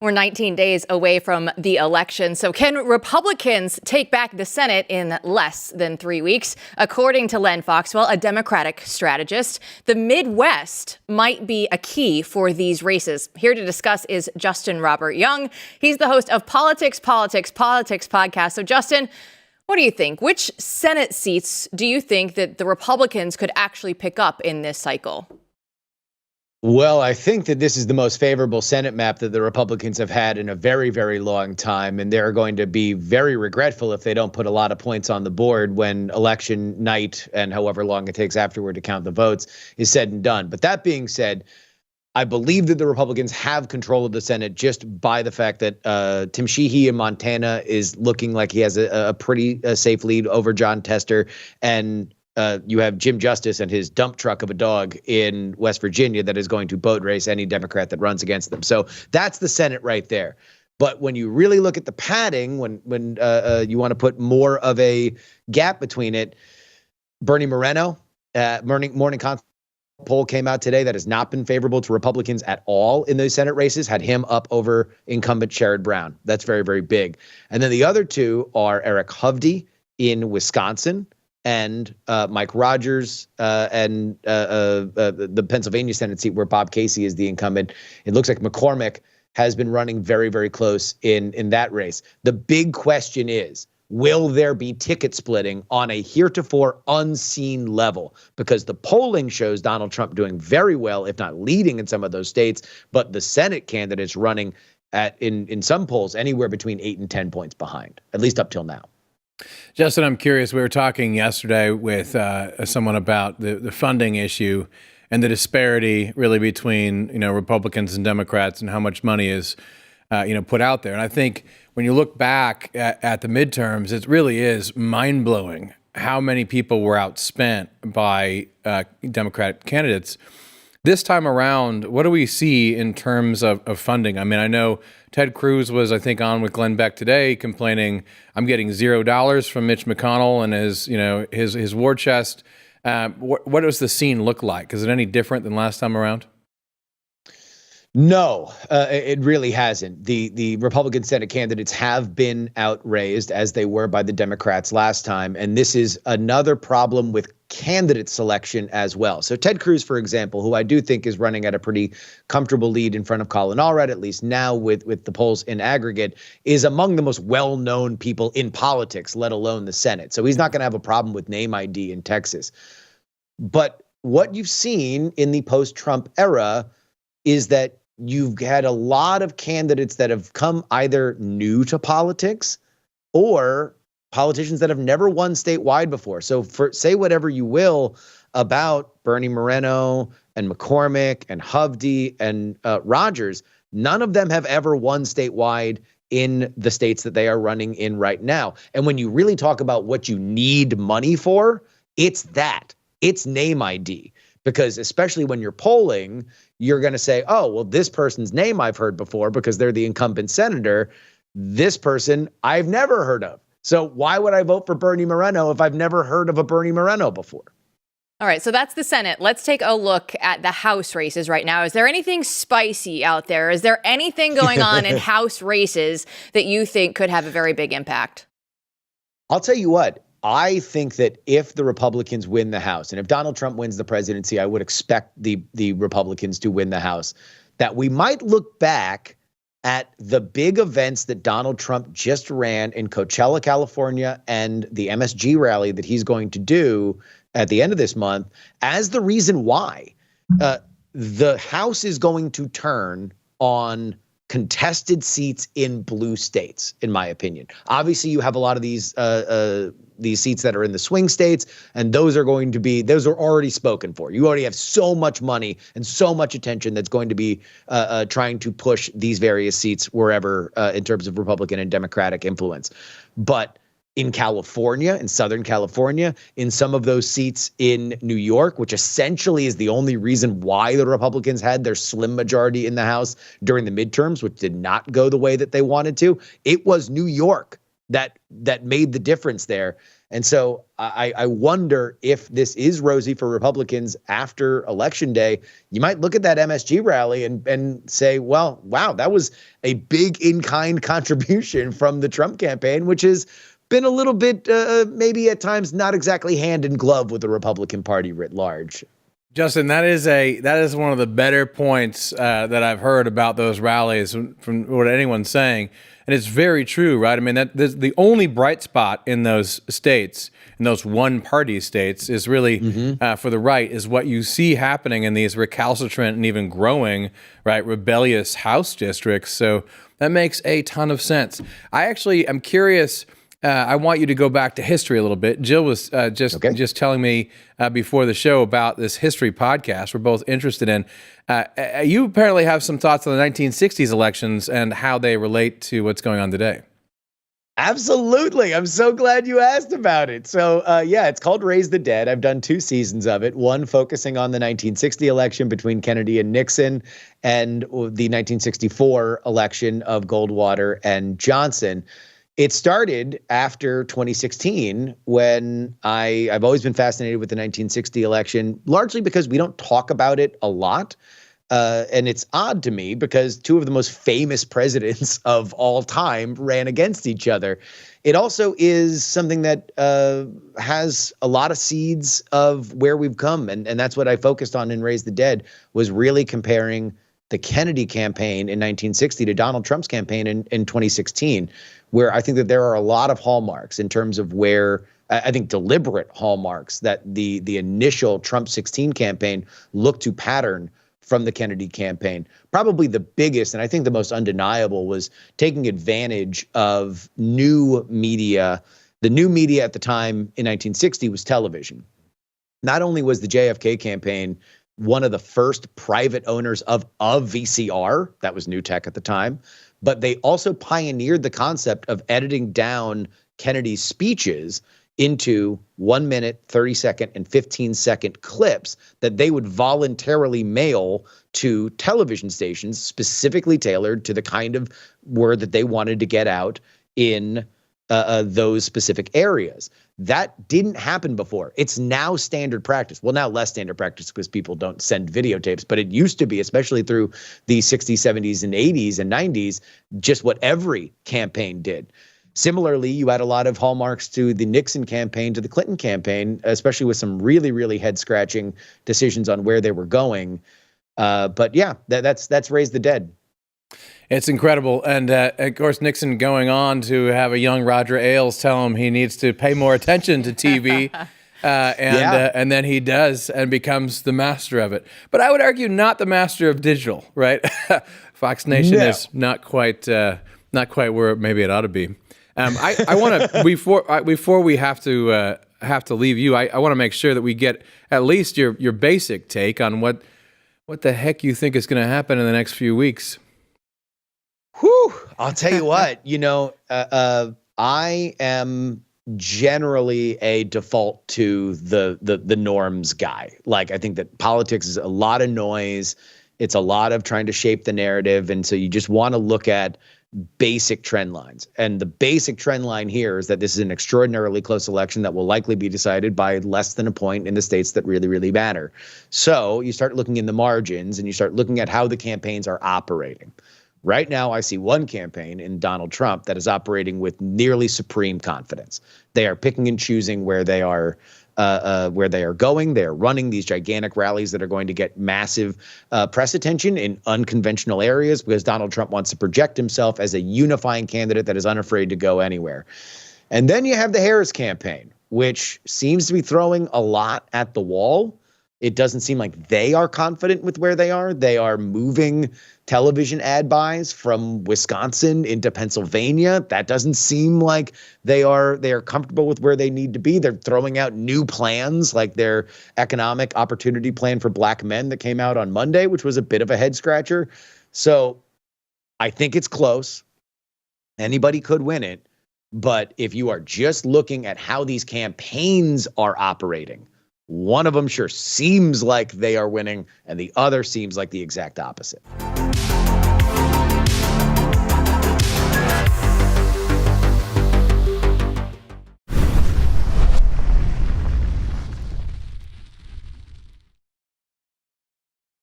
We're 19 days away from the election. So can Republicans take back the Senate in less than 3 weeks? According to Len Foxwell, a Democratic strategist, the Midwest might be a key for these races. Here to discuss is Justin Robert Young. He's the host of Politics podcast. So Justin, what do you think? Which Senate seats do you think that the Republicans could actually pick up in this cycle? Well, I think that this is the most favorable Senate map that the Republicans have had in a very, very long time. And they're going to be very regretful if they don't put a lot of points on the board when election night and however long it takes afterward to count the votes is said and done. But that being said, I believe that the Republicans have control of the Senate just by the fact that Tim Sheehy in Montana is looking like he has a pretty safe lead over John Tester. And you have Jim Justice and his dump truck of a dog in West Virginia that is going to boat race any Democrat that runs against them. So that's the Senate right there. But when you really look at the padding, when you want to put more of a gap between it, Bernie Moreno, morning consult poll came out today that has not been favorable to Republicans at all in those Senate races, had him up over incumbent Sherrod Brown. That's very, very big. And then the other two are Eric Hovde in Wisconsin, and Mike Rogers and the Pennsylvania Senate seat where Bob Casey is the incumbent. It looks like McCormick has been running very, very close in that race. The big question is, will there be ticket splitting on a heretofore unseen level? Because the polling shows Donald Trump doing very well, if not leading in some of those states, but the Senate candidates running in some polls anywhere between 8 and 10 points behind, at least up till now. Justin, I'm curious. We were talking yesterday with someone about the funding issue and the disparity really between, Republicans and Democrats and how much money is, put out there. And I think when you look back at the midterms, it really is mind blowing how many people were outspent by Democratic candidates. This time around, what do we see in terms of funding? I mean, I know Ted Cruz was, I think, on with Glenn Beck today complaining, I'm getting $0 from Mitch McConnell and his war chest. What does the scene look like? Is it any different than last time around? No, it really hasn't. The Republican Senate candidates have been outraised as they were by the Democrats last time. And this is another problem with candidate selection as well. So Ted Cruz, for example, who I do think is running at a pretty comfortable lead in front of Colin Allred, at least now with the polls in aggregate, is among the most well-known people in politics, let alone the Senate. So he's not going to have a problem with name ID in Texas. But what you've seen in the post-Trump era is that you've had a lot of candidates that have come either new to politics or politicians that have never won statewide before. So say whatever you will about Bernie Moreno and McCormick and Hovde and Rogers, none of them have ever won statewide in the states that they are running in right now. And when you really talk about what you need money for, it's that. It's name ID. Because especially when you're polling, you're going to say, oh, well, this person's name I've heard before because they're the incumbent senator. This person I've never heard of. So why would I vote for Bernie Moreno if I've never heard of a Bernie Moreno before? All right, so that's the Senate. Let's take a look at the House races right now. Is there anything spicy out there? Is there anything going on in House races that you think could have a very big impact? I'll tell you what. I think that if the Republicans win the House, and if Donald Trump wins the presidency, I would expect the Republicans to win the House, that we might look back at the big events that Donald Trump just ran in Coachella, California, and the MSG rally that he's going to do at the end of this month as the reason why the House is going to turn on contested seats in blue states, in my opinion. Obviously, you have a lot of these seats that are in the swing states, and those are already spoken for. You already have so much money and so much attention that's going to be trying to push these various seats wherever in terms of Republican and Democratic influence. But in California, in Southern California, in some of those seats in New York, which essentially is the only reason why the Republicans had their slim majority in the House during the midterms, which did not go the way that they wanted to. It was New York that made the difference there. And so I wonder if this is rosy for Republicans after Election Day. You might look at that MSG rally and say, well, wow, that was a big in-kind contribution from the Trump campaign, which has been a little bit maybe at times not exactly hand in glove with the Republican Party writ large. Justin, that is one of the better points that I've heard about those rallies from what anyone's saying, and it's very true, right? I mean, that the only bright spot in those states, in those one-party states, is really for the right is what you see happening in these recalcitrant and even growing, right, rebellious House districts. So that makes a ton of sense. I actually am curious. I want you to go back to history a little bit. Jill was just telling me before the show about this history podcast we're both interested in. You apparently have some thoughts on the 1960s elections and how they relate to what's going on today. Absolutely. I'm so glad you asked about it. So, it's called Raise the Dead. I've done 2 seasons of it, one focusing on the 1960 election between Kennedy and Nixon and the 1964 election of Goldwater and Johnson. It started after 2016 when I've always been fascinated with the 1960 election, largely because we don't talk about it a lot. And it's odd to me because 2 of the most famous presidents of all time ran against each other. It also is something that has a lot of seeds of where we've come. And that's what I focused on in Raise the Dead, was really comparing the Kennedy campaign in 1960 to Donald Trump's campaign in 2016, where I think that there are a lot of hallmarks in terms of where I think deliberate hallmarks that the initial Trump 16 campaign looked to pattern from the Kennedy campaign. Probably the biggest, and I think the most undeniable, was taking advantage of new media. The new media at the time in 1960 was television. Not only was the JFK campaign one of the first private owners of a VCR, that was new tech at the time, but they also pioneered the concept of editing down Kennedy's speeches into 1 minute, 30-second, and 15-second clips that they would voluntarily mail to television stations specifically tailored to the kind of word that they wanted to get out in those specific areas. That didn't happen before. It's now standard practice. Well, now less standard practice because people don't send videotapes, but it used to be, especially through the 60s, 70s, and 80s and 90s, just what every campaign did. Similarly, you had a lot of hallmarks to the Nixon campaign, to the Clinton campaign, especially with some really, really head-scratching decisions on where they were going. But yeah, that's Raise the Dead. It's incredible. And of course, Nixon going on to have a young Roger Ailes tell him he needs to pay more attention to TV. And then he does and becomes the master of it. But I would argue not the master of digital, right? Fox Nation is not quite where maybe it ought to be. I want to before we have to leave you. I want to make sure that we get at least your basic take on what the heck you think is going to happen in the next few weeks. Whew, I'll tell you what, I am generally a default to the norms guy. Like, I think that politics is a lot of noise. It's a lot of trying to shape the narrative. And so you just want to look at basic trend lines. And the basic trend line here is that this is an extraordinarily close election that will likely be decided by less than a point in the states that really, really matter. So you start looking in the margins and you start looking at how the campaigns are operating. Right now, I see one campaign in Donald Trump that is operating with nearly supreme confidence. They are picking and choosing where they are going. They are running these gigantic rallies that are going to get massive press attention in unconventional areas because Donald Trump wants to project himself as a unifying candidate that is unafraid to go anywhere. And then you have the Harris campaign, which seems to be throwing a lot at the wall. It doesn't seem like they are confident with where they are. They are moving television ad buys from Wisconsin into Pennsylvania. That doesn't seem like they are comfortable with where they need to be. They're throwing out new plans, like their economic opportunity plan for black men that came out on Monday, which was a bit of a head scratcher. So I think it's close. Anybody could win it. But if you are just looking at how these campaigns are operating, one of them sure seems like they are winning, and the other seems like the exact opposite.